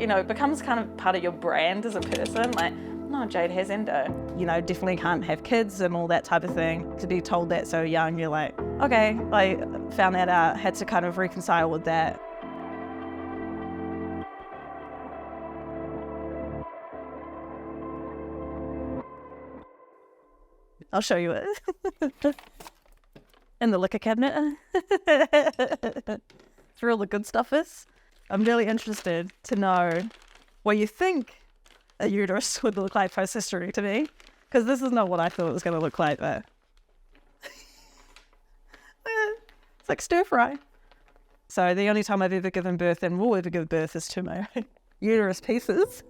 it becomes kind of part of your brand as a person. Like, no, Jade has endo. Definitely can't have kids and all that type of thing. To be told that so young, you're like, okay, like, found that out, had to kind of reconcile with that. I'll show you it. In the liquor cabinet. It's where all the good stuff is. I'm really interested to know what you think a uterus would look like post-hysterectomy, because this is not what I thought it was going to look like, but it's like stir fry. So the only time I've ever given birth and will ever give birth is to my uterus pieces.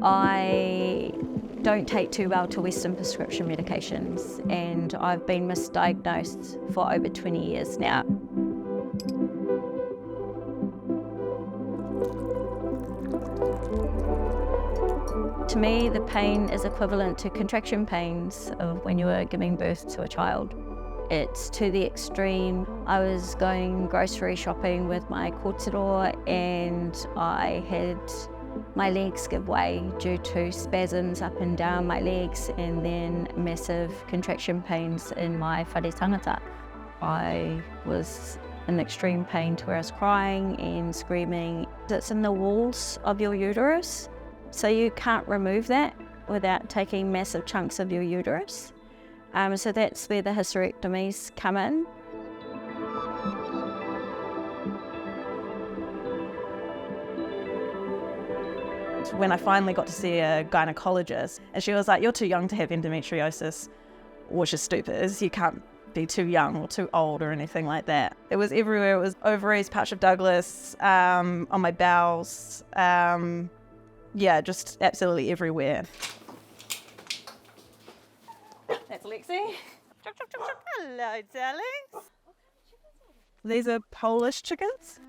I don't take too well to Western prescription medications, and I've been misdiagnosed for over 20 years now. To me, the pain is equivalent to contraction pains of when you were giving birth to a child. It's to the extreme. I was going grocery shopping with my kōtero and I had my legs give way due to spasms up and down my legs and then massive contraction pains in my whare tangata. I was in extreme pain to where I was crying and screaming. It's in the walls of your uterus, so you can't remove that without taking massive chunks of your uterus. So that's where the hysterectomies come in. When I finally got to see a gynecologist, and she was like, you're too young to have endometriosis, which is stupid. You can't be too young or too old or anything like that. It was everywhere. It was ovaries, pouch of Douglas, on my bowels, yeah, just absolutely everywhere. That's Lexi. Hello, darlings. These are Polish chickens.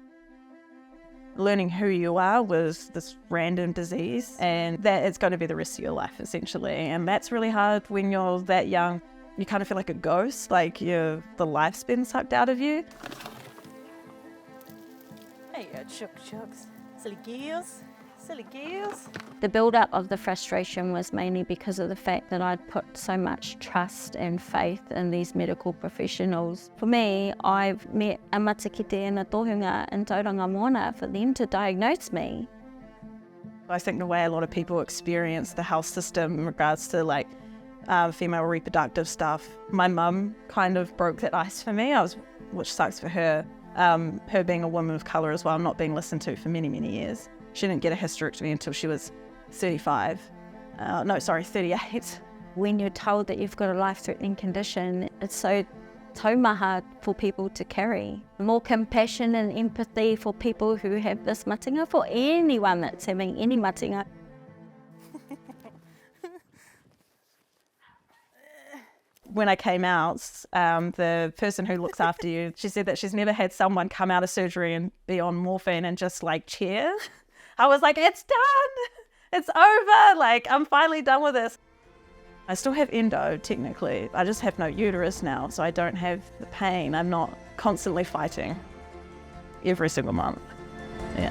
Learning who you are was this random disease, and that is going to be the rest of your life, essentially. And that's really hard when you're that young. You kind of feel like a ghost, like the life's been sucked out of you. Hey, chucks. Silly girls. Silly girls. The build-up of the frustration was mainly because of the fact that I'd put so much trust and faith in these medical professionals. For me, I've met a matakite and a tohunga in Tauranga Moana for them to diagnose me. I think the way a lot of people experience the health system in regards to female reproductive stuff, my mum kind of broke that ice for me, which sucks for her. Her being a woman of colour as well, not being listened to for many, many years. She didn't get a hysterectomy until she was 38. When you're told that you've got a life-threatening condition, it's so taumaha for people to carry. More compassion and empathy for people who have this matinga, for anyone that's having any matinga. When I came out, the person who looks after you, she said that she's never had someone come out of surgery and be on morphine and just cheer. I was like, it's done, it's over, I'm finally done with this. I still have endo, technically. I just have no uterus now, so I don't have the pain. I'm not constantly fighting every single month. Yeah.